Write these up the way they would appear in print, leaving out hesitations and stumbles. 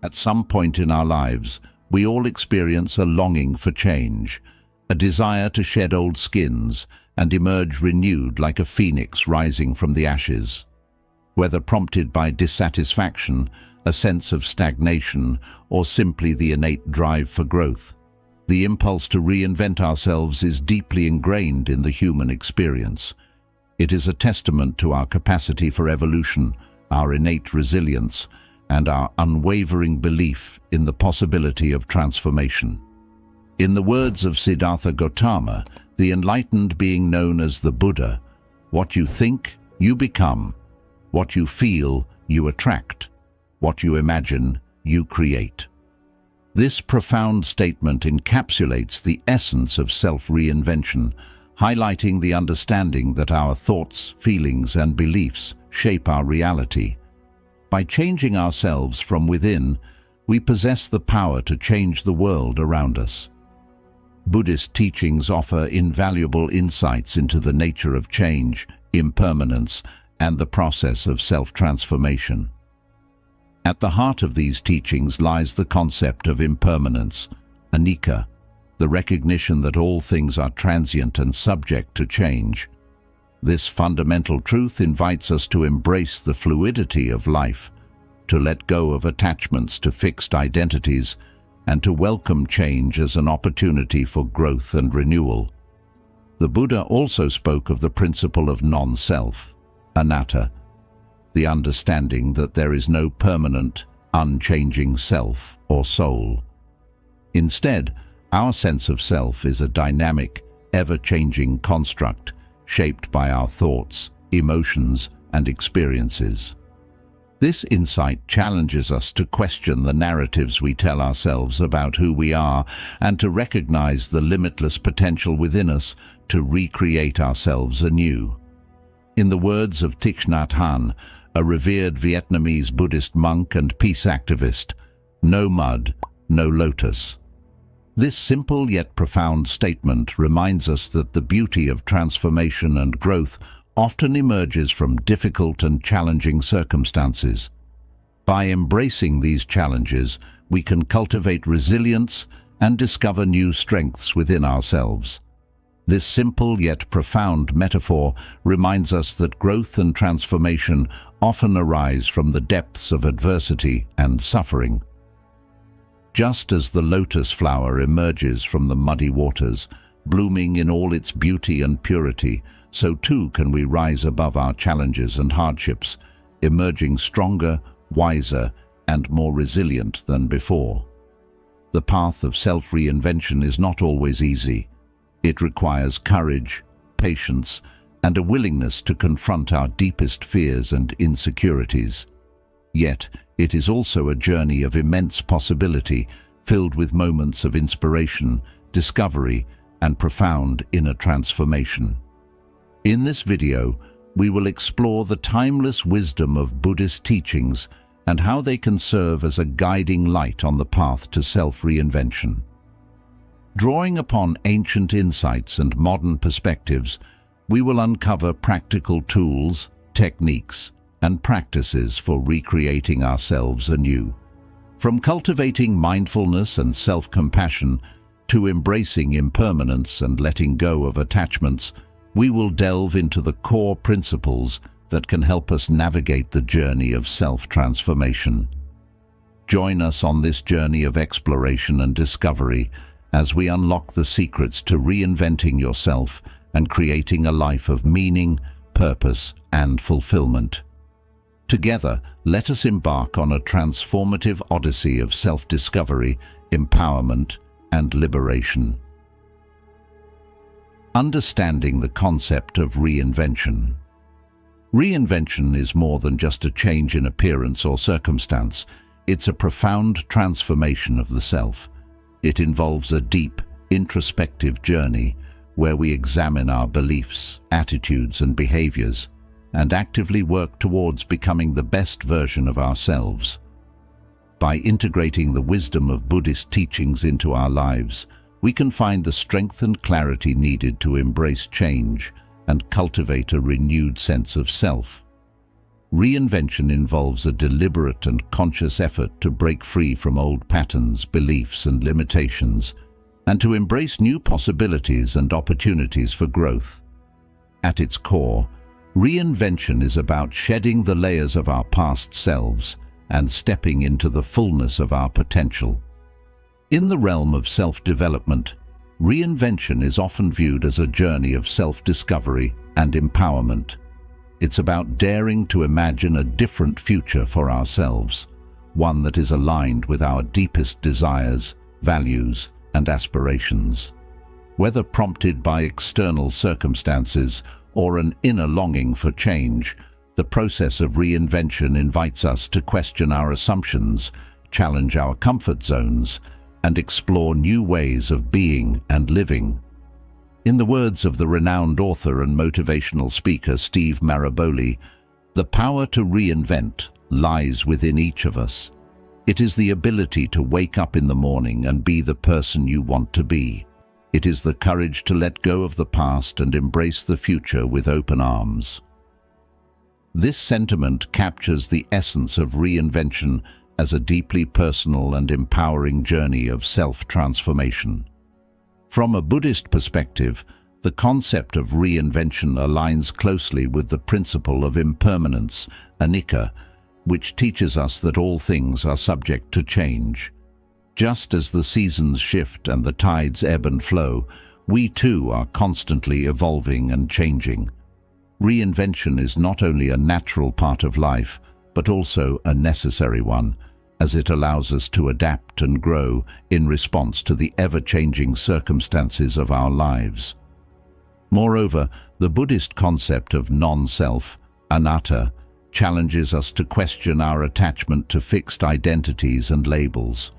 At some point in our lives, we all experience a longing for change, a desire to shed old skins and emerge renewed like a phoenix rising from the ashes. Whether prompted by dissatisfaction, a sense of stagnation, or simply the innate drive for growth, the impulse to reinvent ourselves is deeply ingrained in the human experience. It is a testament to our capacity for evolution, our innate resilience, and our unwavering belief in the possibility of transformation. In the words of Siddhartha Gautama, the enlightened being known as the Buddha, what you think, you become. What you feel, you attract. What you imagine, you create. This profound statement encapsulates the essence of self-reinvention, highlighting the understanding that our thoughts, feelings, and beliefs shape our reality. By changing ourselves from within, we possess the power to change the world around us. Buddhist teachings offer invaluable insights into the nature of change, impermanence, and the process of self-transformation. At the heart of these teachings lies the concept of impermanence, anicca, the recognition that all things are transient and subject to change. This fundamental truth invites us to embrace the fluidity of life, to let go of attachments to fixed identities, and to welcome change as an opportunity for growth and renewal. The Buddha also spoke of the principle of non-self, anatta, the understanding that there is no permanent, unchanging self or soul. Instead, our sense of self is a dynamic, ever-changing construct shaped by our thoughts, emotions, and experiences. This insight challenges us to question the narratives we tell ourselves about who we are and to recognize the limitless potential within us to recreate ourselves anew. In the words of Thich Nhat Hanh, a revered Vietnamese Buddhist monk and peace activist, "No mud, no lotus." This simple yet profound statement reminds us that the beauty of transformation and growth often emerges from difficult and challenging circumstances. By embracing these challenges, we can cultivate resilience and discover new strengths within ourselves. This simple yet profound metaphor reminds us that growth and transformation often arise from the depths of adversity and suffering. Just as the lotus flower emerges from the muddy waters, blooming in all its beauty and purity, so too can we rise above our challenges and hardships, emerging stronger, wiser, and more resilient than before. The path of self-reinvention is not always easy. It requires courage, patience, and a willingness to confront our deepest fears and insecurities. Yet, it is also a journey of immense possibility, filled with moments of inspiration, discovery, and profound inner transformation. In this video, we will explore the timeless wisdom of Buddhist teachings and how they can serve as a guiding light on the path to self-reinvention. Drawing upon ancient insights and modern perspectives, we will uncover practical tools, techniques, and practices for recreating ourselves anew. From cultivating mindfulness and self-compassion to embracing impermanence and letting go of attachments, we will delve into the core principles that can help us navigate the journey of self-transformation. Join us on this journey of exploration and discovery as we unlock the secrets to reinventing yourself and creating a life of meaning, purpose, and fulfillment. Together, let us embark on a transformative odyssey of self-discovery, empowerment, and liberation. Understanding the concept of reinvention. Reinvention is more than just a change in appearance or circumstance. It's a profound transformation of the self. It involves a deep, introspective journey where we examine our beliefs, attitudes, and behaviors, and actively work towards becoming the best version of ourselves. By integrating the wisdom of Buddhist teachings into our lives, we can find the strength and clarity needed to embrace change and cultivate a renewed sense of self. Reinvention involves a deliberate and conscious effort to break free from old patterns, beliefs, and limitations, and to embrace new possibilities and opportunities for growth. At its core, reinvention is about shedding the layers of our past selves and stepping into the fullness of our potential. In the realm of self-development, reinvention is often viewed as a journey of self-discovery and empowerment. It's about daring to imagine a different future for ourselves, one that is aligned with our deepest desires, values, and aspirations. Whether prompted by external circumstances or an inner longing for change, the process of reinvention invites us to question our assumptions, challenge our comfort zones, and explore new ways of being and living. In the words of the renowned author and motivational speaker Steve Maraboli, the power to reinvent lies within each of us. It is the ability to wake up in the morning and be the person you want to be. It is the courage to let go of the past and embrace the future with open arms. This sentiment captures the essence of reinvention as a deeply personal and empowering journey of self-transformation. From a Buddhist perspective, the concept of reinvention aligns closely with the principle of impermanence, anicca, which teaches us that all things are subject to change. Just as the seasons shift and the tides ebb and flow, we too are constantly evolving and changing. Reinvention is not only a natural part of life, but also a necessary one, as it allows us to adapt and grow in response to the ever-changing circumstances of our lives. Moreover, the Buddhist concept of non-self, anatta, challenges us to question our attachment to fixed identities and labels.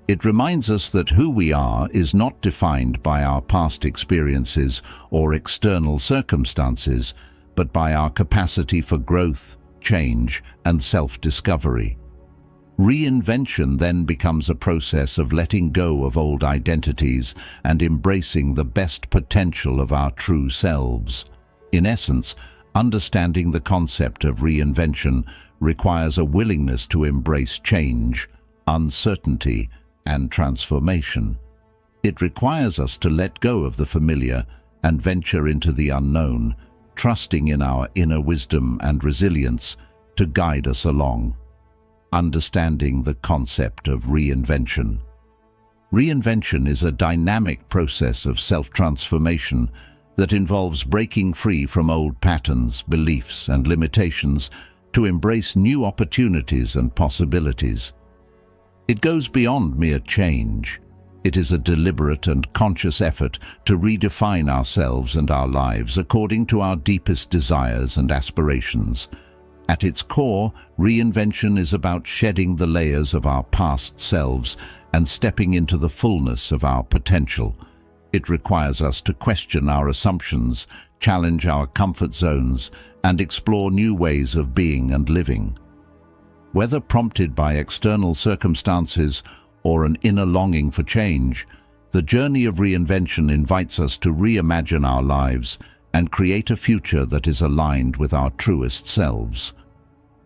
It reminds us that who we are is not defined by our past experiences or external circumstances, but by our capacity for growth, change, and self-discovery. Reinvention then becomes a process of letting go of old identities and embracing the best potential of our true selves. In essence, understanding the concept of reinvention requires a willingness to embrace change, uncertainty, and transformation. It requires us to let go of the familiar and venture into the unknown, trusting in our inner wisdom and resilience to guide us along. Understanding the concept of reinvention. Reinvention is a dynamic process of self-transformation that involves breaking free from old patterns, beliefs, and limitations to embrace new opportunities and possibilities. It goes beyond mere change. It is a deliberate and conscious effort to redefine ourselves and our lives according to our deepest desires and aspirations. At its core, reinvention is about shedding the layers of our past selves and stepping into the fullness of our potential. It requires us to question our assumptions, challenge our comfort zones, and explore new ways of being and living. Whether prompted by external circumstances or an inner longing for change, the journey of reinvention invites us to reimagine our lives and create a future that is aligned with our truest selves.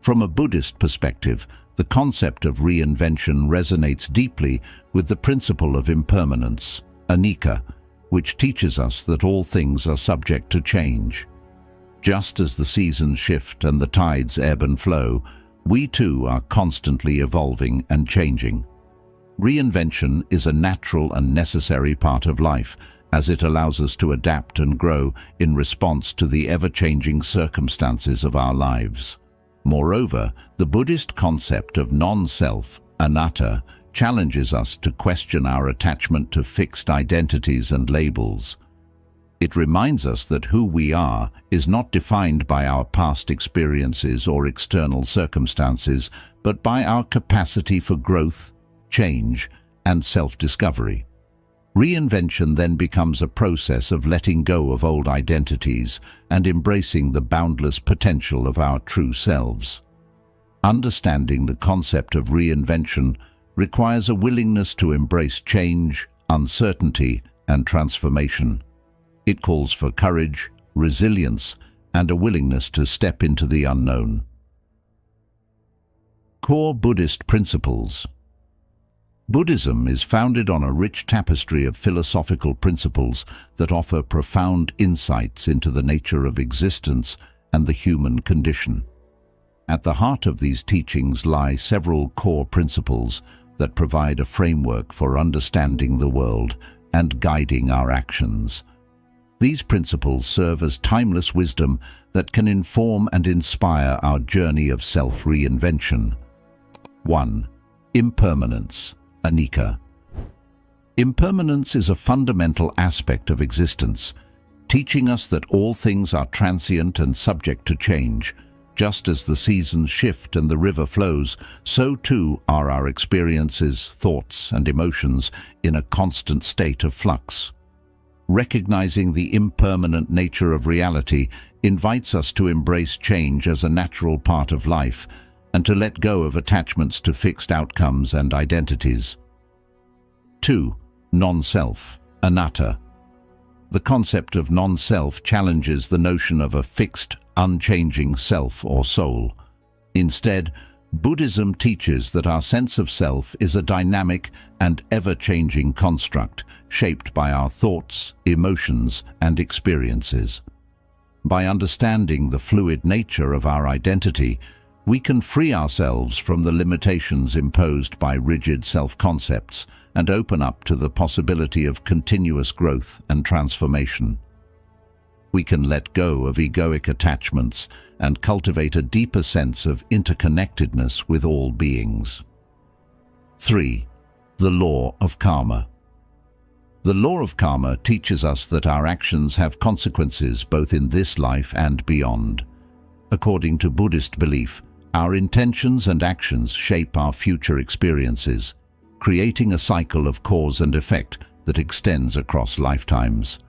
From a Buddhist perspective, the concept of reinvention resonates deeply with the principle of impermanence, anicca, which teaches us that all things are subject to change. Just as the seasons shift and the tides ebb and flow, we too are constantly evolving and changing. Reinvention is a natural and necessary part of life, as it allows us to adapt and grow in response to the ever-changing circumstances of our lives. Moreover, the Buddhist concept of non-self, anatta, challenges us to question our attachment to fixed identities and labels. It reminds us that who we are is not defined by our past experiences or external circumstances, but by our capacity for growth, change, and self-discovery. Reinvention then becomes a process of letting go of old identities and embracing the boundless potential of our true selves. Understanding the concept of reinvention requires a willingness to embrace change, uncertainty, and transformation. It calls for courage, resilience, and a willingness to step into the unknown. Core Buddhist principles. Buddhism is founded on a rich tapestry of philosophical principles that offer profound insights into the nature of existence and the human condition. At the heart of these teachings lie several core principles that provide a framework for understanding the world and guiding our actions. These principles serve as timeless wisdom that can inform and inspire our journey of self-reinvention. 1. Impermanence, anicca. Impermanence is a fundamental aspect of existence, teaching us that all things are transient and subject to change. Just as the seasons shift and the river flows, so too are our experiences, thoughts, and emotions in a constant state of flux. Recognizing the impermanent nature of reality invites us to embrace change as a natural part of life and to let go of attachments to fixed outcomes and identities. 2. Non-self, anatta. The concept of non-self challenges the notion of a fixed, unchanging self or soul. Instead, Buddhism teaches that our sense of self is a dynamic and ever-changing construct shaped by our thoughts, emotions, and experiences. By understanding the fluid nature of our identity, we can free ourselves from the limitations imposed by rigid self-concepts and open up to the possibility of continuous growth and transformation. We can let go of egoic attachments and cultivate a deeper sense of interconnectedness with all beings. 3. The law of karma. The law of karma teaches us that our actions have consequences both in this life and beyond. According to Buddhist belief, our intentions and actions shape our future experiences, creating a cycle of cause and effect that extends across lifetimes.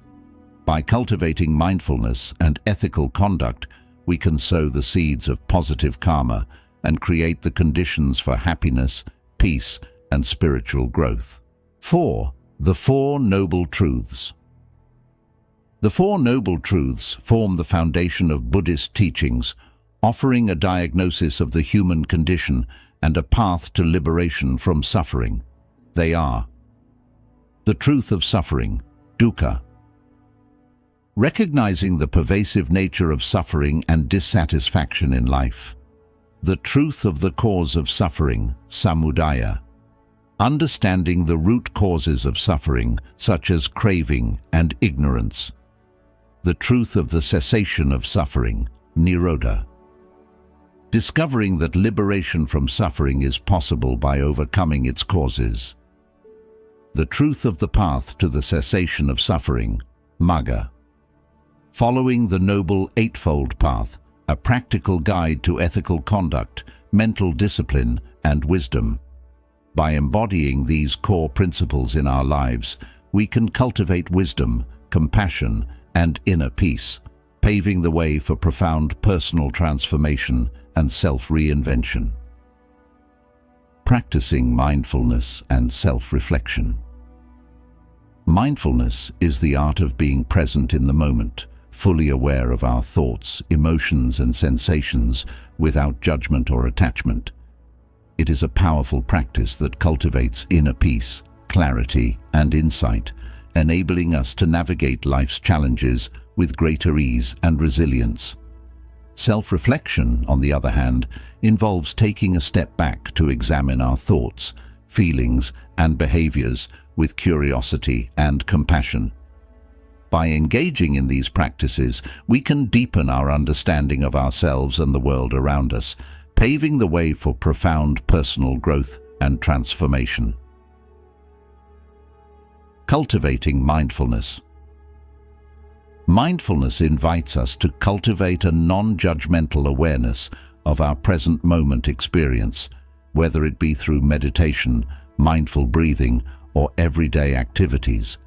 By cultivating mindfulness and ethical conduct, we can sow the seeds of positive karma and create the conditions for happiness, peace, and spiritual growth. 4. The Four Noble Truths. The Four Noble Truths form the foundation of Buddhist teachings, offering a diagnosis of the human condition and a path to liberation from suffering. They are: the truth of suffering, dukkha. Recognizing the pervasive nature of suffering and dissatisfaction in life. The truth of the cause of suffering, samudaya. Understanding the root causes of suffering, such as craving and ignorance. The truth of the cessation of suffering, nirodha. Discovering that liberation from suffering is possible by overcoming its causes. The truth of the path to the cessation of suffering, magga. Following the Noble Eightfold Path, a practical guide to ethical conduct, mental discipline, and wisdom. By embodying these core principles in our lives, we can cultivate wisdom, compassion, and inner peace, paving the way for profound personal transformation and self-reinvention. Practicing mindfulness and self-reflection. Mindfulness is the art of being present in the moment, fully aware of our thoughts, emotions, and sensations without judgment or attachment. It is a powerful practice that cultivates inner peace, clarity, and insight, enabling us to navigate life's challenges with greater ease and resilience. Self-reflection, on the other hand, involves taking a step back to examine our thoughts, feelings, and behaviors with curiosity and compassion. By engaging in these practices, we can deepen our understanding of ourselves and the world around us, paving the way for profound personal growth and transformation. Cultivating mindfulness. Mindfulness invites us to cultivate a non-judgmental awareness of our present moment experience, whether it be through meditation, mindful breathing, or everyday activities.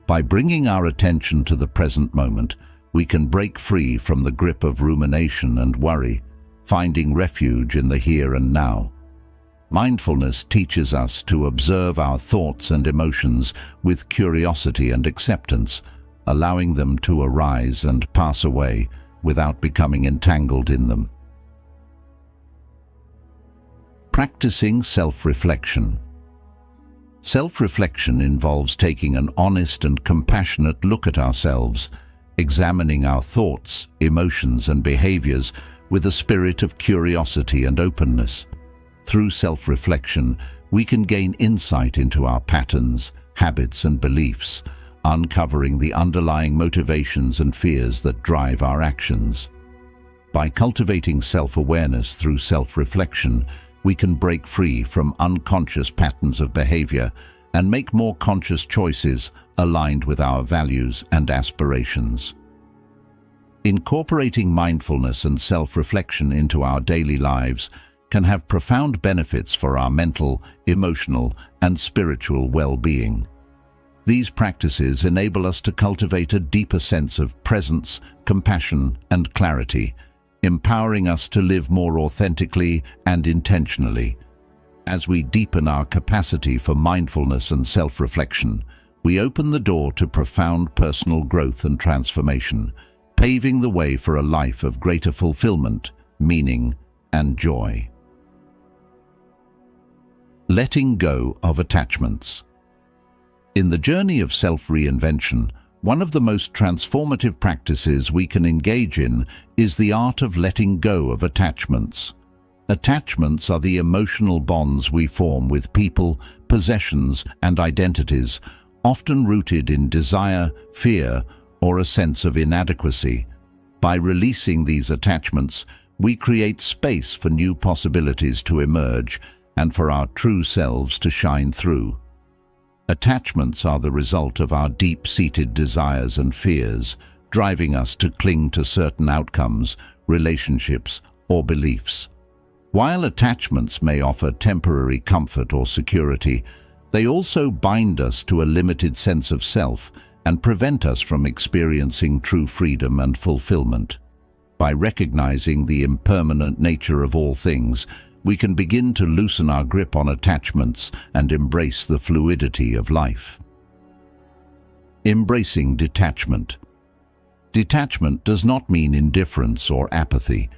By bringing our attention to the present moment, we can break free from the grip of rumination and worry, finding refuge in the here and now. Mindfulness teaches us to observe our thoughts and emotions with curiosity and acceptance, allowing them to arise and pass away without becoming entangled in them. Practicing self-reflection. Self-reflection involves taking an honest and compassionate look at ourselves, examining our thoughts, emotions, and behaviors with a spirit of curiosity and openness. Through self-reflection, we can gain insight into our patterns, habits, and beliefs, uncovering the underlying motivations and fears that drive our actions. By cultivating self-awareness through self-reflection, we can break free from unconscious patterns of behavior and make more conscious choices aligned with our values and aspirations. Incorporating mindfulness and self-reflection into our daily lives can have profound benefits for our mental, emotional, and spiritual well-being. These practices enable us to cultivate a deeper sense of presence, compassion, and clarity, empowering us to live more authentically and intentionally. As we deepen our capacity for mindfulness and self-reflection, we open the door to profound personal growth and transformation, paving the way for a life of greater fulfillment, meaning, and joy. Letting go of attachments. In the journey of self-reinvention, one of the most transformative practices we can engage in is the art of letting go of attachments. Attachments are the emotional bonds we form with people, possessions, and identities, often rooted in desire, fear, or a sense of inadequacy. By releasing these attachments, we create space for new possibilities to emerge and for our true selves to shine through. Attachments are the result of our deep-seated desires and fears, driving us to cling to certain outcomes, relationships, or beliefs. While attachments may offer temporary comfort or security, they also bind us to a limited sense of self and prevent us from experiencing true freedom and fulfillment. By recognizing the impermanent nature of all things, we can begin to loosen our grip on attachments and embrace the fluidity of life. Embracing detachment. Detachment does not mean indifference or apathy.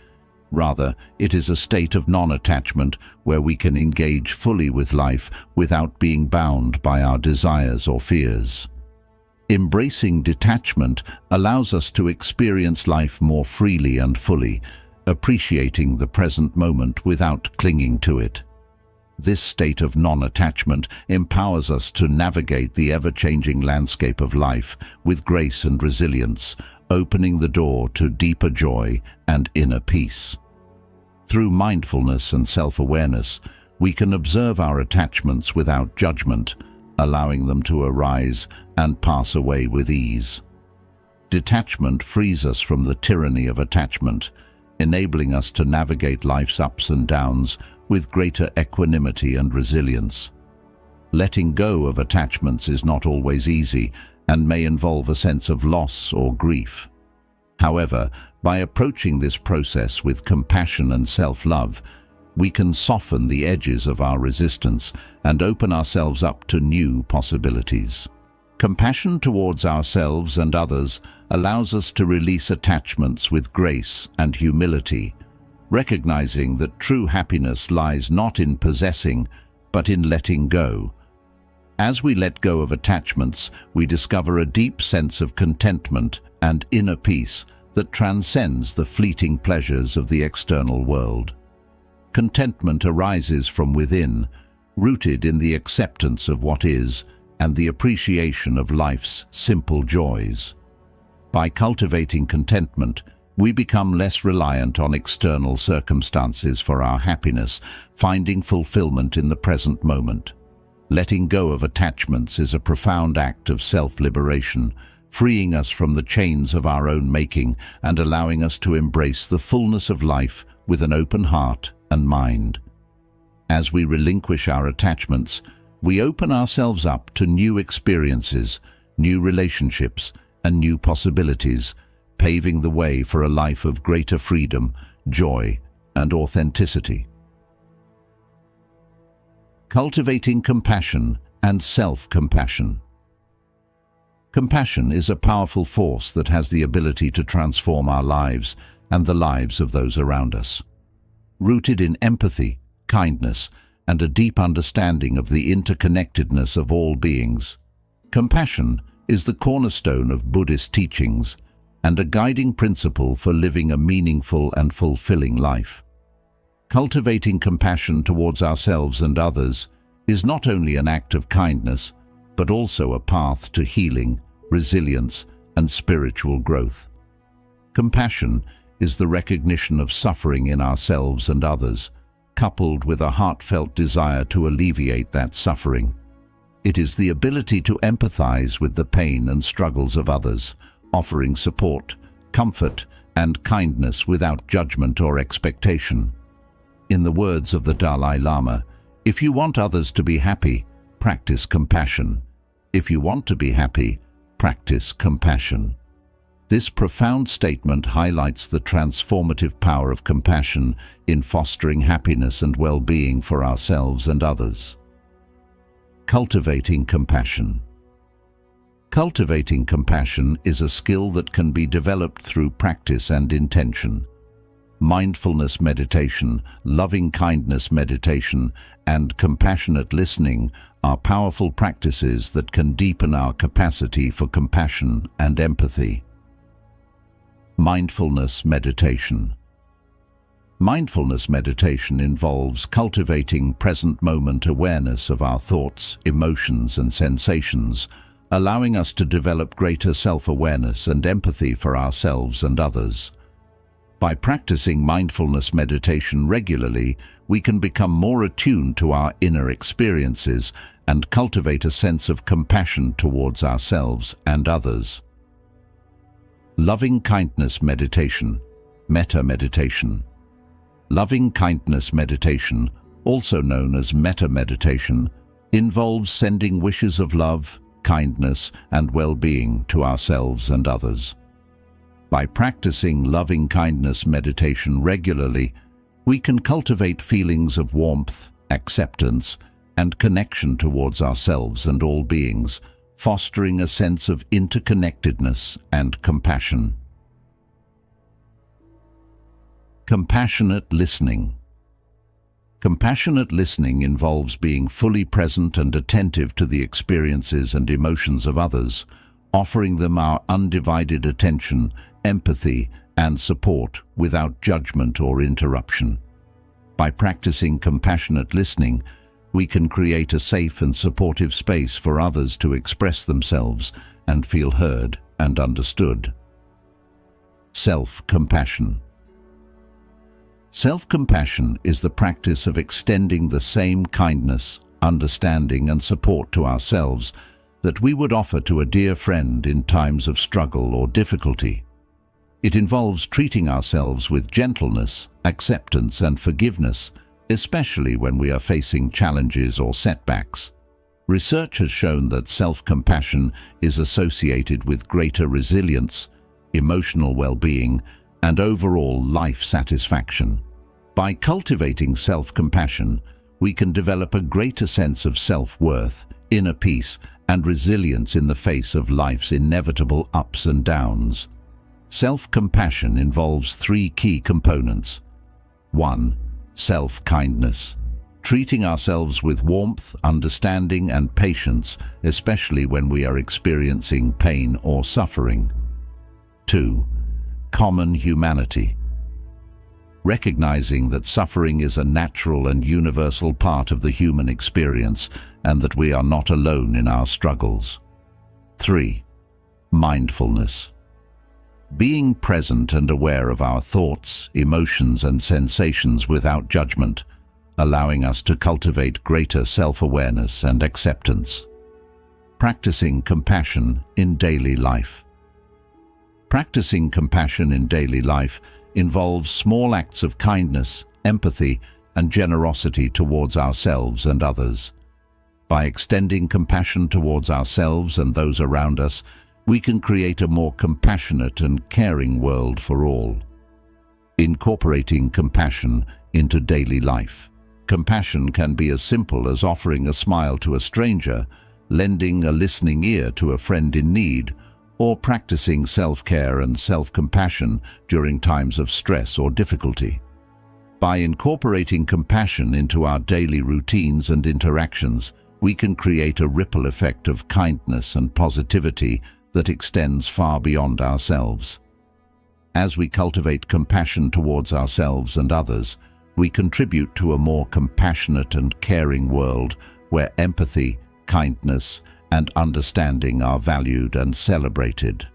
Rather, it is a state of non-attachment where we can engage fully with life without being bound by our desires or fears. Embracing detachment allows us to experience life more freely and fully, appreciating the present moment without clinging to it. This state of non-attachment empowers us to navigate the ever-changing landscape of life with grace and resilience, opening the door to deeper joy and inner peace. Through mindfulness and self-awareness, we can observe our attachments without judgment, allowing them to arise and pass away with ease. Detachment frees us from the tyranny of attachment, enabling us to navigate life's ups and downs with greater equanimity and resilience. Letting go of attachments is not always easy and may involve a sense of loss or grief. However, by approaching this process with compassion and self-love, we can soften the edges of our resistance and open ourselves up to new possibilities. Compassion towards ourselves and others allows us to release attachments with grace and humility, recognizing that true happiness lies not in possessing, but in letting go. As we let go of attachments, we discover a deep sense of contentment and inner peace that transcends the fleeting pleasures of the external world. Contentment arises from within, rooted in the acceptance of what is and the appreciation of life's simple joys. By cultivating contentment, we become less reliant on external circumstances for our happiness, finding fulfillment in the present moment. Letting go of attachments is a profound act of self-liberation, freeing us from the chains of our own making and allowing us to embrace the fullness of life with an open heart and mind. As we relinquish our attachments, we open ourselves up to new experiences, new relationships, and new possibilities, paving the way for a life of greater freedom, joy, and authenticity. Cultivating compassion and self-compassion. Compassion is a powerful force that has the ability to transform our lives and the lives of those around us. Rooted in empathy, kindness, and a deep understanding of the interconnectedness of all beings. Compassion is the cornerstone of Buddhist teachings and a guiding principle for living a meaningful and fulfilling life. Cultivating compassion towards ourselves and others is not only an act of kindness, but also a path to healing, resilience, and spiritual growth. Compassion is the recognition of suffering in ourselves and others, coupled with a heartfelt desire to alleviate that suffering. It is the ability to empathize with the pain and struggles of others, offering support, comfort, and kindness without judgment or expectation. In the words of the Dalai Lama, if you want others to be happy, practice compassion. If you want to be happy, practice compassion. This profound statement highlights the transformative power of compassion in fostering happiness and well-being for ourselves and others. Cultivating compassion. Cultivating compassion is a skill that can be developed through practice and intention. Mindfulness meditation, loving-kindness meditation, and compassionate listening are powerful practices that can deepen our capacity for compassion and empathy. Mindfulness meditation. Mindfulness meditation involves cultivating present-moment awareness of our thoughts, emotions, and sensations, allowing us to develop greater self-awareness and empathy for ourselves and others. By practicing mindfulness meditation regularly, we can become more attuned to our inner experiences and cultivate a sense of compassion towards ourselves and others. Loving-kindness meditation, metta meditation. Loving-kindness meditation, also known as metta meditation, involves sending wishes of love, kindness, and well-being to ourselves and others. By practicing loving-kindness meditation regularly, we can cultivate feelings of warmth, acceptance, and connection towards ourselves and all beings, fostering a sense of interconnectedness and compassion. Compassionate listening. Compassionate listening involves being fully present and attentive to the experiences and emotions of others, offering them our undivided attention, empathy, and support without judgment or interruption. By practicing compassionate listening, we can create a safe and supportive space for others to express themselves and feel heard and understood. Self-compassion. Self-compassion is the practice of extending the same kindness, understanding, and support to ourselves that we would offer to a dear friend in times of struggle or difficulty. It involves treating ourselves with gentleness, acceptance, and forgiveness, especially when we are facing challenges or setbacks. Research has shown that self-compassion is associated with greater resilience, emotional well-being, and overall life satisfaction. By cultivating self-compassion, we can develop a greater sense of self-worth, inner peace, and resilience in the face of life's inevitable ups and downs. Self-compassion involves three key components. 1. Self-kindness. Treating ourselves with warmth, understanding, and patience, especially when we are experiencing pain or suffering. 2. Common humanity. Recognizing that suffering is a natural and universal part of the human experience and that we are not alone in our struggles. 3. Mindfulness. Being present and aware of our thoughts, emotions, and sensations without judgment, allowing us to cultivate greater self-awareness and acceptance. Practicing compassion in daily life. Practicing compassion in daily life involves small acts of kindness, empathy, and generosity towards ourselves and others. By extending compassion towards ourselves and those around us, we can create a more compassionate and caring world for all. Incorporating compassion into daily life. Compassion can be as simple as offering a smile to a stranger, lending a listening ear to a friend in need, or practicing self-care and self-compassion during times of stress or difficulty. By incorporating compassion into our daily routines and interactions, we can create a ripple effect of kindness and positivity that extends far beyond ourselves. As we cultivate compassion towards ourselves and others, we contribute to a more compassionate and caring world where empathy, kindness, and understanding are valued and celebrated.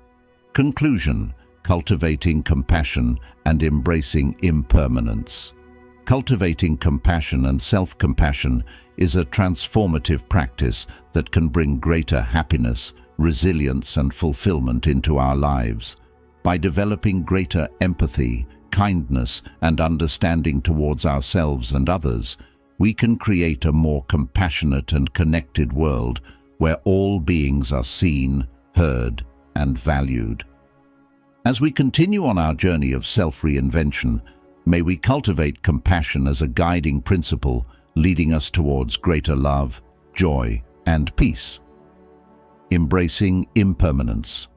Conclusion: cultivating compassion and embracing impermanence. Cultivating compassion and self-compassion is a transformative practice that can bring greater happiness, resilience, and fulfillment into our lives. By developing greater empathy, kindness, and understanding towards ourselves and others, we can create a more compassionate and connected world where all beings are seen, heard, and valued. As we continue on our journey of self-reinvention, may we cultivate compassion as a guiding principle, leading us towards greater love, joy, and peace. Embracing impermanence.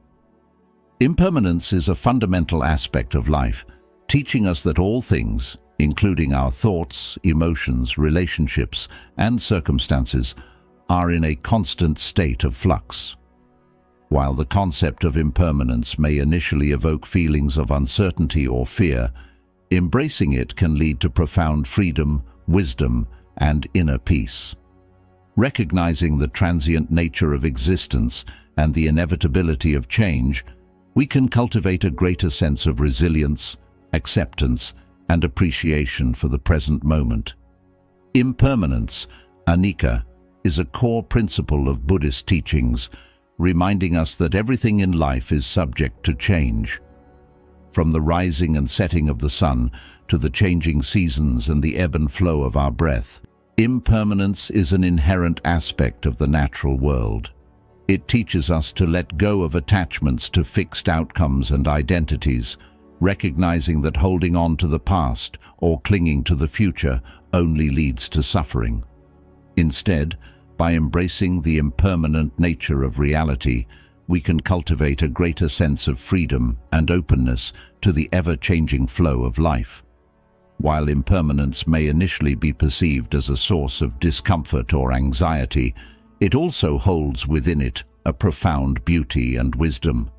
Impermanence is a fundamental aspect of life, teaching us that all things, including our thoughts, emotions, relationships, and circumstances, are in a constant state of flux. While the concept of impermanence may initially evoke feelings of uncertainty or fear, embracing it can lead to profound freedom, wisdom, and inner peace. Recognizing the transient nature of existence and the inevitability of change, we can cultivate a greater sense of resilience, acceptance, and appreciation for the present moment. Impermanence, anicca, is a core principle of Buddhist teachings, reminding us that everything in life is subject to change. From the rising and setting of the sun to the changing seasons and the ebb and flow of our breath, impermanence is an inherent aspect of the natural world. It teaches us to let go of attachments to fixed outcomes and identities, recognizing that holding on to the past or clinging to the future only leads to suffering. Instead, by embracing the impermanent nature of reality, we can cultivate a greater sense of freedom and openness to the ever-changing flow of life. While impermanence may initially be perceived as a source of discomfort or anxiety, it also holds within it a profound beauty and wisdom.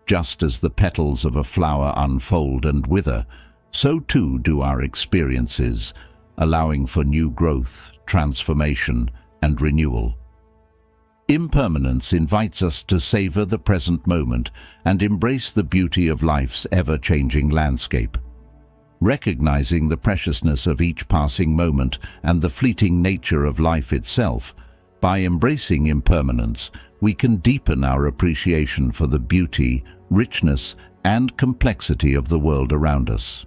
Just as the petals of a flower unfold and wither, so too do our experiences, allowing for new growth, transformation, and renewal. Impermanence invites us to savor the present moment and embrace the beauty of life's ever-changing landscape. Recognizing the preciousness of each passing moment and the fleeting nature of life itself, by embracing impermanence, we can deepen our appreciation for the beauty, richness, and complexity of the world around us.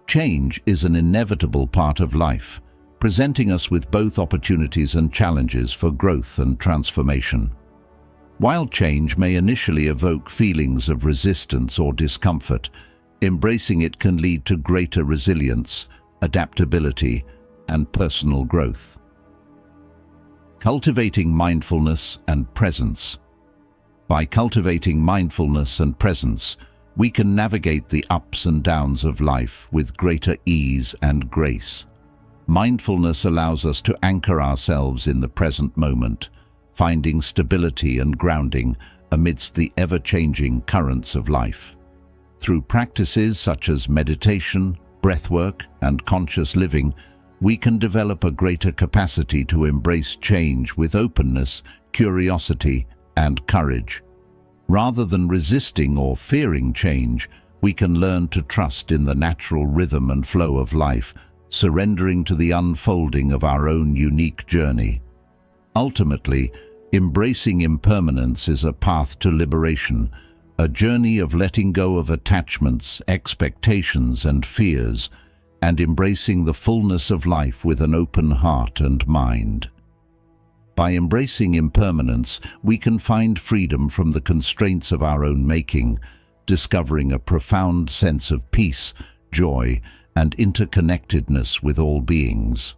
Change is an inevitable part of life, presenting us with both opportunities and challenges for growth and transformation. While change may initially evoke feelings of resistance or discomfort, embracing it can lead to greater resilience, adaptability, and personal growth. Cultivating mindfulness and presence. By cultivating mindfulness and presence, we can navigate the ups and downs of life with greater ease and grace. Mindfulness allows us to anchor ourselves in the present moment, finding stability and grounding amidst the ever-changing currents of life. Through practices such as meditation, breathwork, and conscious living, we can develop a greater capacity to embrace change with openness, curiosity, and courage. Rather than resisting or fearing change, we can learn to trust in the natural rhythm and flow of life, surrendering to the unfolding of our own unique journey. Ultimately, embracing impermanence is a path to liberation, a journey of letting go of attachments, expectations, and fears, and embracing the fullness of life with an open heart and mind. By embracing impermanence, we can find freedom from the constraints of our own making, discovering a profound sense of peace, joy, and interconnectedness with all beings.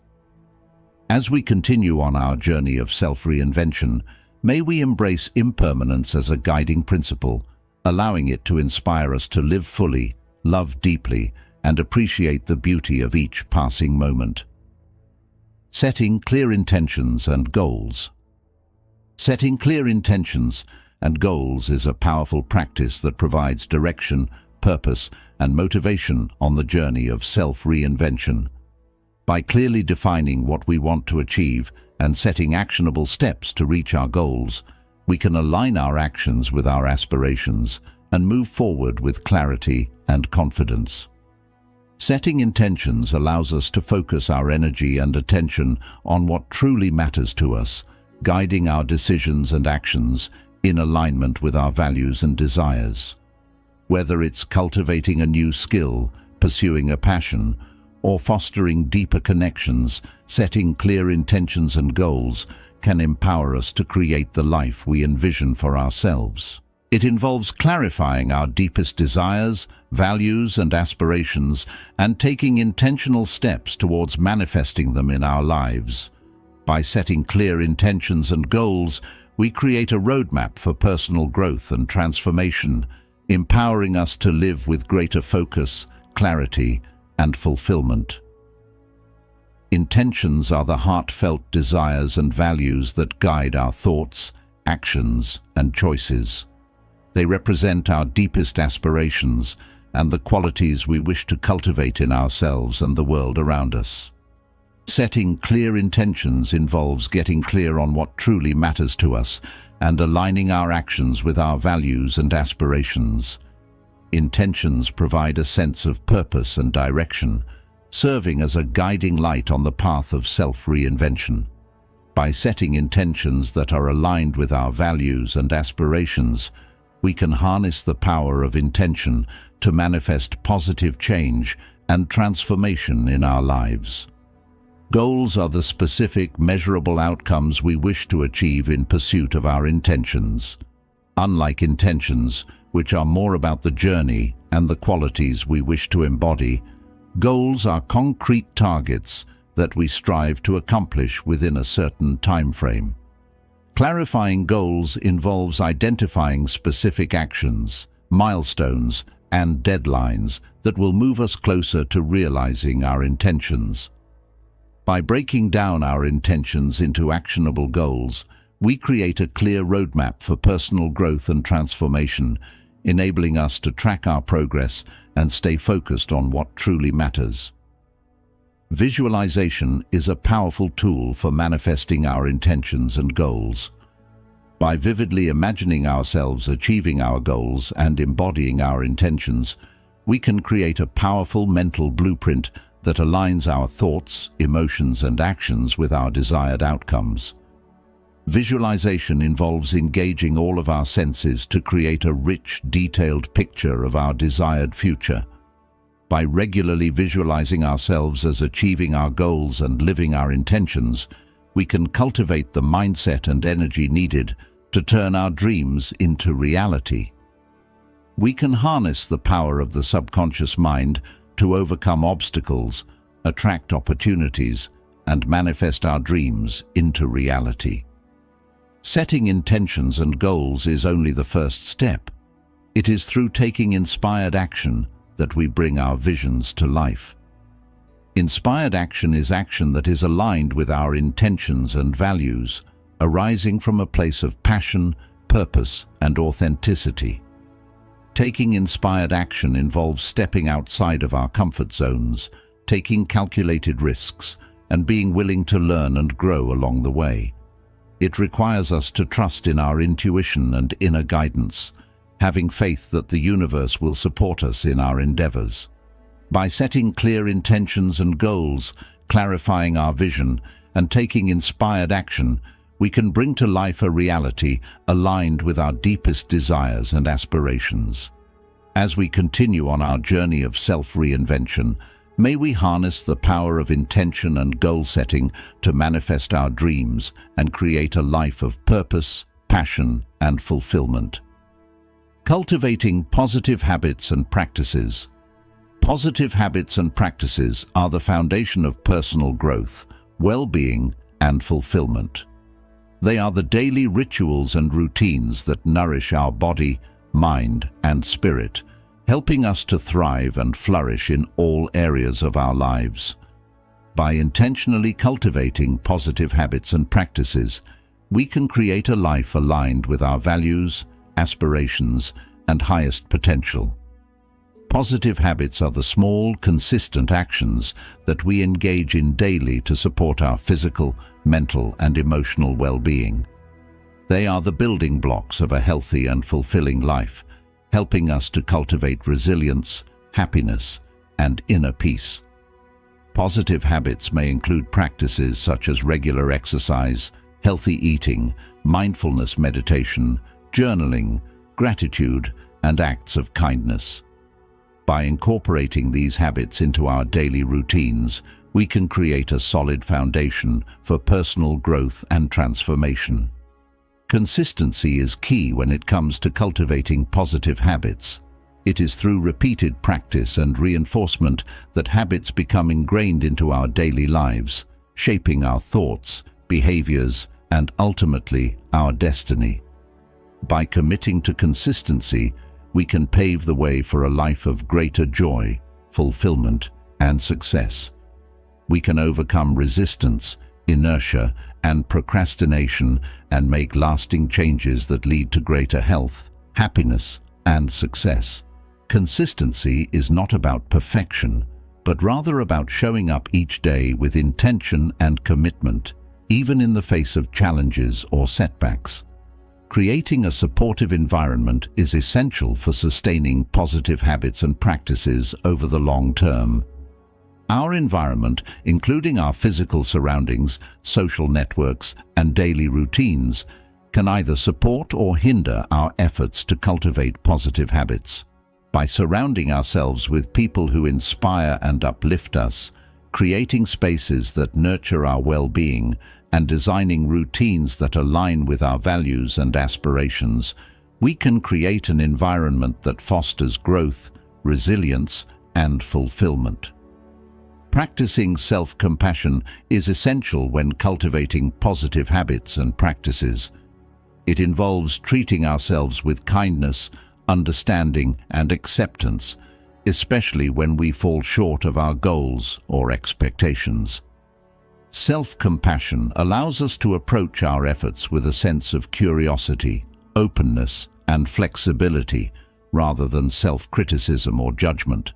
As we continue on our journey of self-reinvention, may we embrace impermanence as a guiding principle, allowing it to inspire us to live fully, love deeply, and appreciate the beauty of each passing moment. Setting clear intentions and goals. Setting clear intentions and goals is a powerful practice that provides direction, purpose, and motivation on the journey of self-reinvention. By clearly defining what we want to achieve and setting actionable steps to reach our goals, we can align our actions with our aspirations and move forward with clarity and confidence. Setting intentions allows us to focus our energy and attention on what truly matters to us, guiding our decisions and actions in alignment with our values and desires. Whether it's cultivating a new skill, pursuing a passion, or fostering deeper connections, setting clear intentions and goals can empower us to create the life we envision for ourselves. It involves clarifying our deepest desires, values, and aspirations, and taking intentional steps towards manifesting them in our lives. By setting clear intentions and goals, we create a roadmap for personal growth and transformation, empowering us to live with greater focus, clarity, and fulfillment. Intentions are the heartfelt desires and values that guide our thoughts, actions, and choices. They represent our deepest aspirations and the qualities we wish to cultivate in ourselves and the world around us. Setting clear intentions involves getting clear on what truly matters to us and aligning our actions with our values and aspirations. Intentions provide a sense of purpose and direction, serving as a guiding light on the path of self-reinvention. By setting intentions that are aligned with our values and aspirations, we can harness the power of intention to manifest positive change and transformation in our lives. Goals are the specific, measurable outcomes we wish to achieve in pursuit of our intentions. Unlike intentions, which are more about the journey and the qualities we wish to embody, goals are concrete targets that we strive to accomplish within a certain time frame. Clarifying goals involves identifying specific actions, milestones, and deadlines that will move us closer to realizing our intentions. By breaking down our intentions into actionable goals, we create a clear roadmap for personal growth and transformation, enabling us to track our progress and stay focused on what truly matters. Visualization is a powerful tool for manifesting our intentions and goals. By vividly imagining ourselves achieving our goals and embodying our intentions, we can create a powerful mental blueprint that aligns our thoughts, emotions, and actions with our desired outcomes. Visualization involves engaging all of our senses to create a rich, detailed picture of our desired future. By regularly visualizing ourselves as achieving our goals and living our intentions, we can cultivate the mindset and energy needed to turn our dreams into reality. We can harness the power of the subconscious mind to overcome obstacles, attract opportunities, and manifest our dreams into reality. Setting intentions and goals is only the first step. It is through taking inspired action that we bring our visions to life. Inspired action is action that is aligned with our intentions and values, arising from a place of passion, purpose, and authenticity. Taking inspired action involves stepping outside of our comfort zones, taking calculated risks, and being willing to learn and grow along the way. It requires us to trust in our intuition and inner guidance, having faith that the universe will support us in our endeavors. By setting clear intentions and goals, clarifying our vision, and taking inspired action, we can bring to life a reality aligned with our deepest desires and aspirations. As we continue on our journey of self-reinvention, may we harness the power of intention and goal setting to manifest our dreams and create a life of purpose, passion, and fulfillment. Cultivating positive habits and practices. Positive habits and practices are the foundation of personal growth, well-being, and fulfillment. They are the daily rituals and routines that nourish our body, mind, and spirit, helping us to thrive and flourish in all areas of our lives. By intentionally cultivating positive habits and practices, we can create a life aligned with our values, aspirations, and highest potential. Positive habits are the small, consistent actions that we engage in daily to support our physical, mental, and emotional well-being. They are the building blocks of a healthy and fulfilling life, helping us to cultivate resilience, happiness, and inner peace. Positive habits may include practices such as regular exercise, healthy eating, mindfulness meditation, journaling, gratitude, and acts of kindness. By incorporating these habits into our daily routines, we can create a solid foundation for personal growth and transformation. Consistency is key when it comes to cultivating positive habits. It is through repeated practice and reinforcement that habits become ingrained into our daily lives, shaping our thoughts, behaviors, and ultimately our destiny. By committing to consistency, we can pave the way for a life of greater joy, fulfillment, and success. We can overcome resistance, inertia, and procrastination and make lasting changes that lead to greater health, happiness, and success. Consistency is not about perfection, but rather about showing up each day with intention and commitment, even in the face of challenges or setbacks. Creating a supportive environment is essential for sustaining positive habits and practices over the long term. Our environment, including our physical surroundings, social networks, and daily routines, can either support or hinder our efforts to cultivate positive habits. By surrounding ourselves with people who inspire and uplift us, creating spaces that nurture our well-being, and designing routines that align with our values and aspirations, we can create an environment that fosters growth, resilience, and fulfillment. Practicing self-compassion is essential when cultivating positive habits and practices. It involves treating ourselves with kindness, understanding, and acceptance, especially when we fall short of our goals or expectations. Self-compassion allows us to approach our efforts with a sense of curiosity, openness, and flexibility, rather than self-criticism or judgment.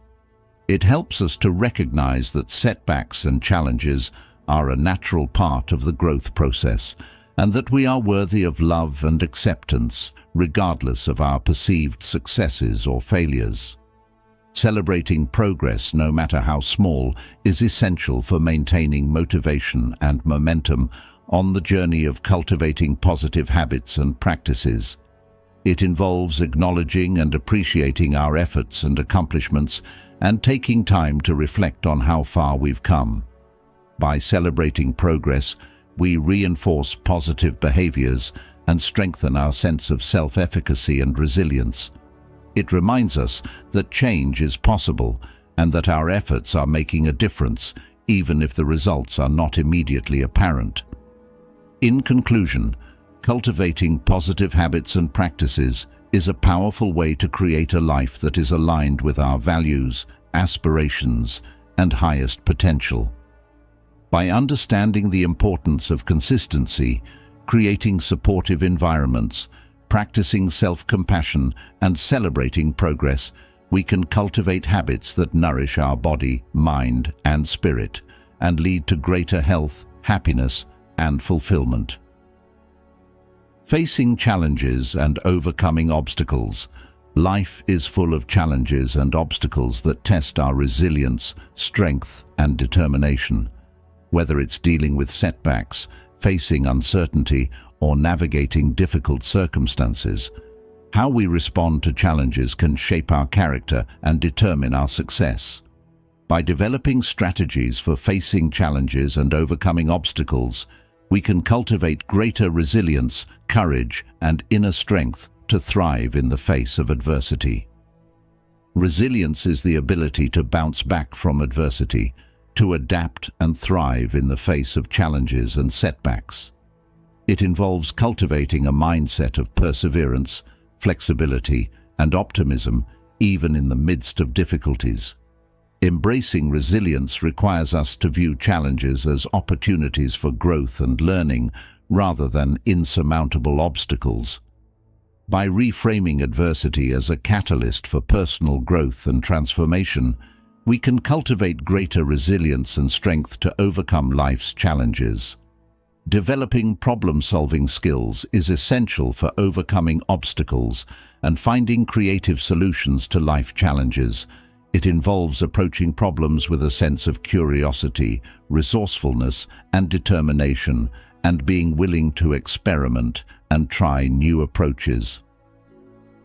It helps us to recognize that setbacks and challenges are a natural part of the growth process, and that we are worthy of love and acceptance, regardless of our perceived successes or failures. Celebrating progress, no matter how small, is essential for maintaining motivation and momentum on the journey of cultivating positive habits and practices. It involves acknowledging and appreciating our efforts and accomplishments and taking time to reflect on how far we've come. By celebrating progress, we reinforce positive behaviors and strengthen our sense of self-efficacy and resilience. It reminds us that change is possible and that our efforts are making a difference, even if the results are not immediately apparent. In conclusion, cultivating positive habits and practices is a powerful way to create a life that is aligned with our values, aspirations, and highest potential. By understanding the importance of consistency, creating supportive environments, practicing self-compassion, and celebrating progress, we can cultivate habits that nourish our body, mind, and spirit, and lead to greater health, happiness, and fulfillment. Facing challenges and overcoming obstacles. Life is full of challenges and obstacles that test our resilience, strength, and determination. Whether it's dealing with setbacks, facing uncertainty, or navigating difficult circumstances, how we respond to challenges can shape our character and determine our success. By developing strategies for facing challenges and overcoming obstacles, we can cultivate greater resilience, courage, and inner strength to thrive in the face of adversity. Resilience is the ability to bounce back from adversity, to adapt and thrive in the face of challenges and setbacks. It involves cultivating a mindset of perseverance, flexibility, and optimism even in the midst of difficulties. Embracing resilience requires us to view challenges as opportunities for growth and learning rather than insurmountable obstacles. By reframing adversity as a catalyst for personal growth and transformation, we can cultivate greater resilience and strength to overcome life's challenges. Developing problem-solving skills is essential for overcoming obstacles and finding creative solutions to life challenges. It involves approaching problems with a sense of curiosity, resourcefulness, and determination, and being willing to experiment and try new approaches.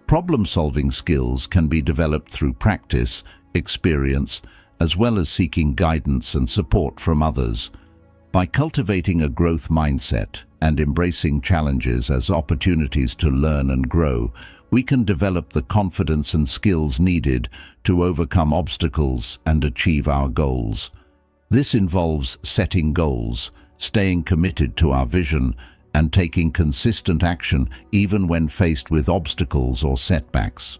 Problem-solving skills can be developed through practice, experience, as well as seeking guidance and support from others. By cultivating a growth mindset and embracing challenges as opportunities to learn and grow, we can develop the confidence and skills needed to overcome obstacles and achieve our goals. This involves setting goals, staying committed to our vision, and taking consistent action even when faced with obstacles or setbacks.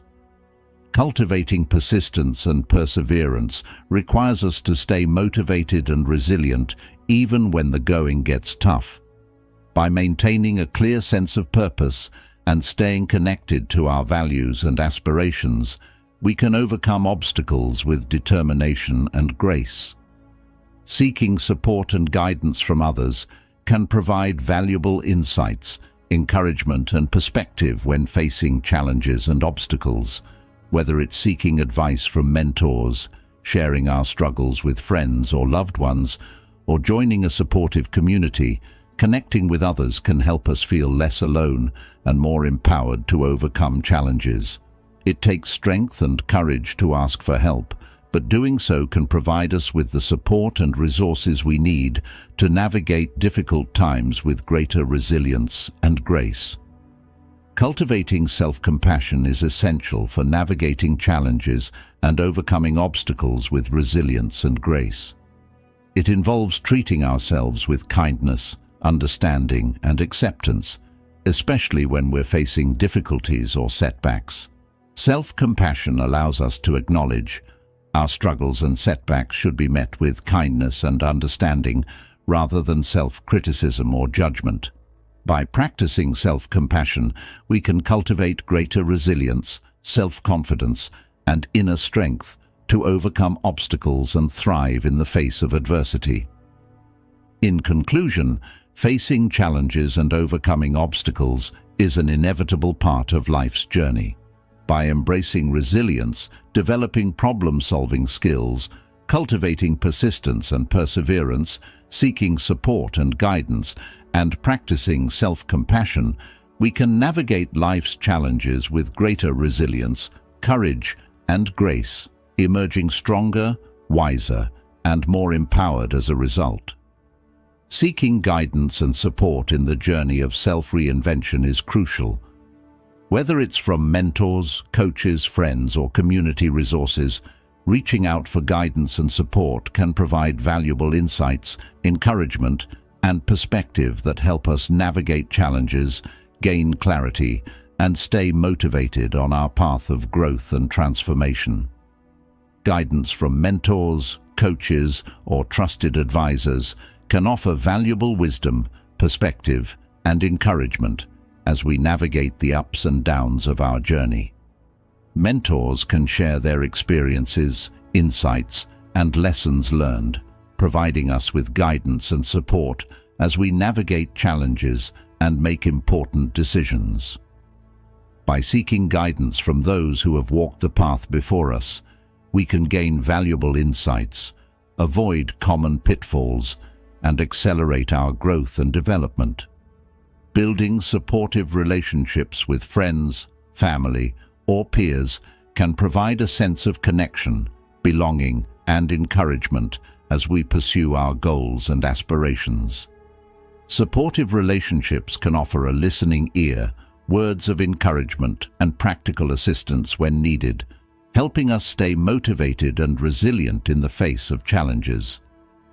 Cultivating persistence and perseverance requires us to stay motivated and resilient even when the going gets tough. By maintaining a clear sense of purpose and staying connected to our values and aspirations, we can overcome obstacles with determination and grace. Seeking support and guidance from others can provide valuable insights, encouragement, and perspective when facing challenges and obstacles. Whether it's seeking advice from mentors, sharing our struggles with friends or loved ones, or joining a supportive community, connecting with others can help us feel less alone and more empowered to overcome challenges. It takes strength and courage to ask for help, but doing so can provide us with the support and resources we need to navigate difficult times with greater resilience and grace. Cultivating self-compassion is essential for navigating challenges and overcoming obstacles with resilience and grace. It involves treating ourselves with kindness, understanding, and acceptance, especially when we're facing difficulties or setbacks. Self-compassion allows us to acknowledge our struggles and setbacks should be met with kindness and understanding rather than self-criticism or judgment. By practicing self-compassion, we can cultivate greater resilience, self-confidence, and inner strength to overcome obstacles and thrive in the face of adversity. In conclusion, facing challenges and overcoming obstacles is an inevitable part of life's journey. By embracing resilience, developing problem-solving skills, cultivating persistence and perseverance, seeking support and guidance, and practicing self-compassion, we can navigate life's challenges with greater resilience, courage, and grace, emerging stronger, wiser, and more empowered as a result. Seeking guidance and support in the journey of self-reinvention is crucial. Whether it's from mentors, coaches, friends, or community resources, reaching out for guidance and support can provide valuable insights, encouragement, and perspective that help us navigate challenges, gain clarity, and stay motivated on our path of growth and transformation. Guidance from mentors, coaches, or trusted advisors can offer valuable wisdom, perspective, and encouragement as we navigate the ups and downs of our journey. Mentors can share their experiences, insights, and lessons learned, providing us with guidance and support as we navigate challenges and make important decisions. By seeking guidance from those who have walked the path before us, we can gain valuable insights, avoid common pitfalls, and accelerate our growth and development. Building supportive relationships with friends, family, or peers can provide a sense of connection, belonging, and encouragement as we pursue our goals and aspirations. Supportive relationships can offer a listening ear, words of encouragement, and practical assistance when needed, helping us stay motivated and resilient in the face of challenges.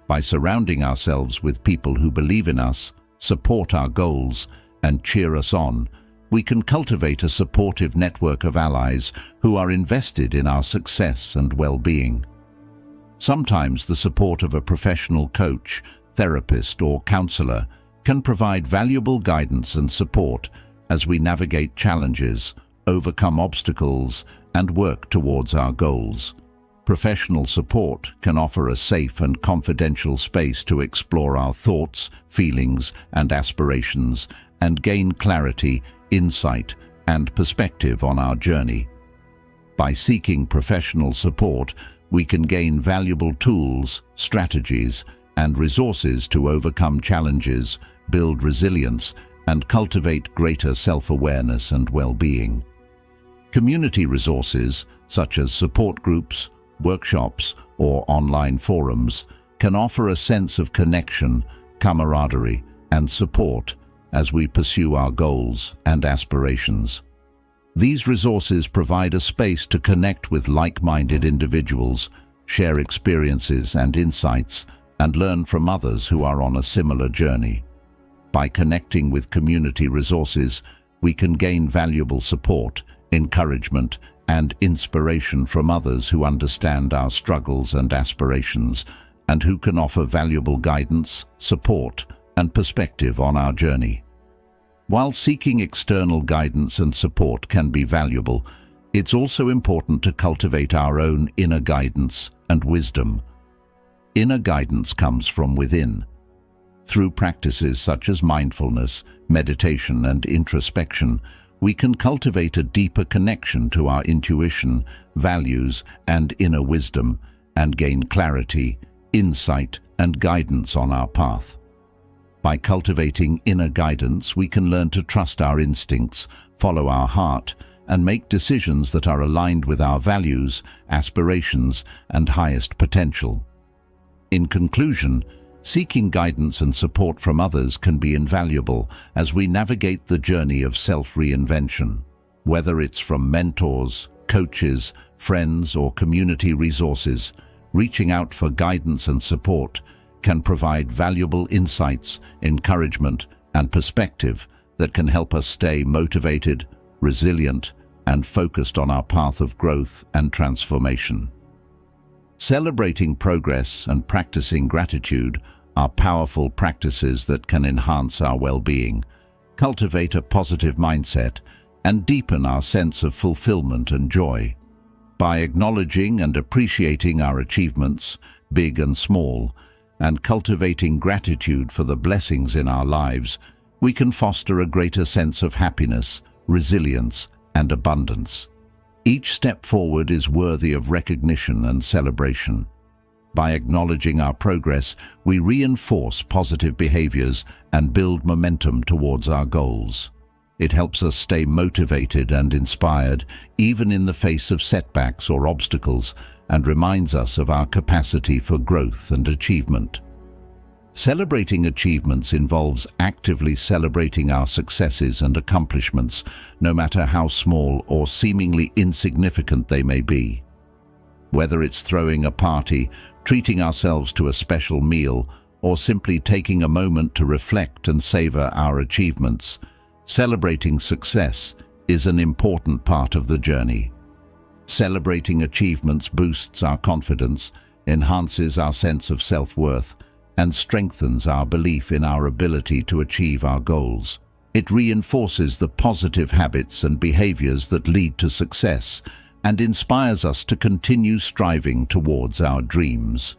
By surrounding ourselves with people who believe in us, support our goals, and cheer us on, we can cultivate a supportive network of allies who are invested in our success and well-being. Sometimes the support of a professional coach, therapist, or counselor can provide valuable guidance and support as we navigate challenges, overcome obstacles, and work towards our goals. Professional support can offer a safe and confidential space to explore our thoughts, feelings, and aspirations, and gain clarity, insight, and perspective on our journey. By seeking professional support, we can gain valuable tools, strategies, and resources to overcome challenges, build resilience, and cultivate greater self-awareness and well-being. Community resources, such as support groups, workshops, or online forums, can offer a sense of connection, camaraderie, and support as we pursue our goals and aspirations. These resources provide a space to connect with like-minded individuals, share experiences and insights, and learn from others who are on a similar journey. By connecting with community resources, we can gain valuable support, encouragement, and inspiration from others who understand our struggles and aspirations, and who can offer valuable guidance, support, and perspective on our journey. While seeking external guidance and support can be valuable, it's also important to cultivate our own inner guidance and wisdom. Inner guidance comes from within. Through practices such as mindfulness, meditation, and introspection, we can cultivate a deeper connection to our intuition, values, and inner wisdom, and gain clarity, insight, and guidance on our path. By cultivating inner guidance, we can learn to trust our instincts, follow our heart, and make decisions that are aligned with our values, aspirations, and highest potential. In conclusion, seeking guidance and support from others can be invaluable as we navigate the journey of self-reinvention. Whether it's from mentors, coaches, friends, or community resources, reaching out for guidance and support can provide valuable insights, encouragement, and perspective that can help us stay motivated, resilient, and focused on our path of growth and transformation. Celebrating progress and practicing gratitude are powerful practices that can enhance our well-being, cultivate a positive mindset, and deepen our sense of fulfillment and joy. By acknowledging and appreciating our achievements, big and small, and cultivating gratitude for the blessings in our lives, we can foster a greater sense of happiness, resilience, and abundance. Each step forward is worthy of recognition and celebration. By acknowledging our progress, we reinforce positive behaviors and build momentum towards our goals. It helps us stay motivated and inspired, even in the face of setbacks or obstacles, and reminds us of our capacity for growth and achievement. Celebrating achievements involves actively celebrating our successes and accomplishments, no matter how small or seemingly insignificant they may be. Whether it's throwing a party, treating ourselves to a special meal, or simply taking a moment to reflect and savor our achievements, celebrating success is an important part of the journey. Celebrating achievements boosts our confidence, enhances our sense of self-worth, and strengthens our belief in our ability to achieve our goals. It reinforces the positive habits and behaviors that lead to success and inspires us to continue striving towards our dreams.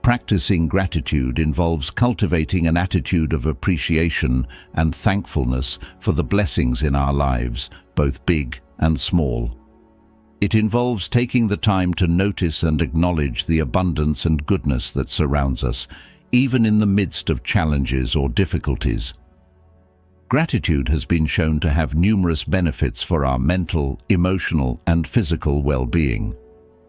Practicing gratitude involves cultivating an attitude of appreciation and thankfulness for the blessings in our lives, both big and small. It involves taking the time to notice and acknowledge the abundance and goodness that surrounds us, even in the midst of challenges or difficulties. Gratitude has been shown to have numerous benefits for our mental, emotional, and physical well-being.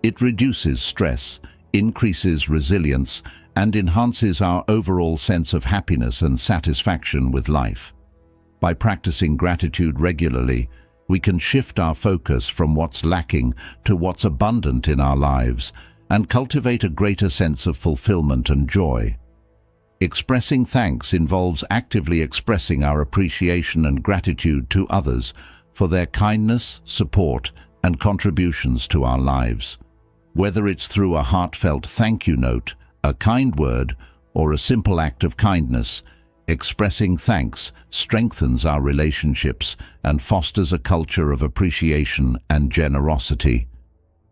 It reduces stress, increases resilience, and enhances our overall sense of happiness and satisfaction with life. By practicing gratitude regularly, we can shift our focus from what's lacking to what's abundant in our lives and cultivate a greater sense of fulfillment and joy. Expressing thanks involves actively expressing our appreciation and gratitude to others for their kindness, support, and contributions to our lives. Whether it's through a heartfelt thank you note, a kind word, or a simple act of kindness, expressing thanks strengthens our relationships and fosters a culture of appreciation and generosity.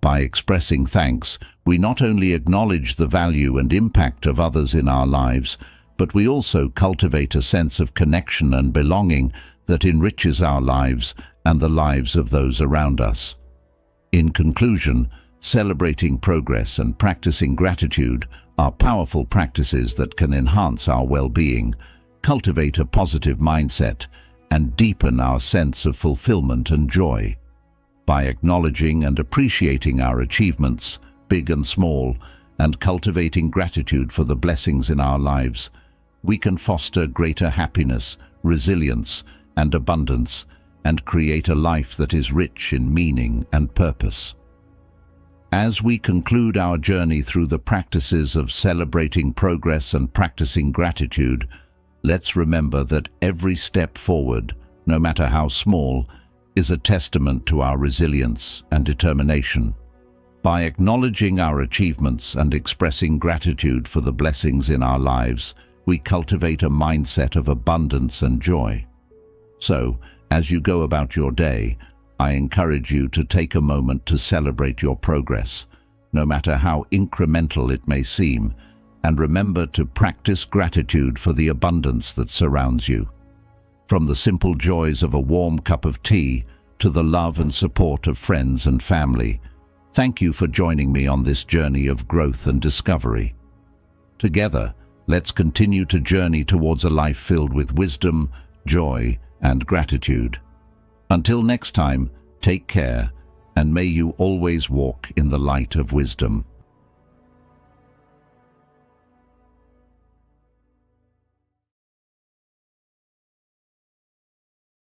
By expressing thanks, we not only acknowledge the value and impact of others in our lives, but we also cultivate a sense of connection and belonging that enriches our lives and the lives of those around us. In conclusion, celebrating progress and practicing gratitude are powerful practices that can enhance our well-being, cultivate a positive mindset, and deepen our sense of fulfillment and joy. By acknowledging and appreciating our achievements, big and small, and cultivating gratitude for the blessings in our lives, we can foster greater happiness, resilience, and abundance, and create a life that is rich in meaning and purpose. As we conclude our journey through the practices of celebrating progress and practicing gratitude, let's remember that every step forward, no matter how small, is a testament to our resilience and determination. By acknowledging our achievements and expressing gratitude for the blessings in our lives, we cultivate a mindset of abundance and joy. So, as you go about your day, I encourage you to take a moment to celebrate your progress, no matter how incremental it may seem, and remember to practice gratitude for the abundance that surrounds you. From the simple joys of a warm cup of tea to the love and support of friends and family, thank you for joining me on this journey of growth and discovery. Together, let's continue to journey towards a life filled with wisdom, joy, and gratitude. Until next time, take care, and may you always walk in the light of wisdom.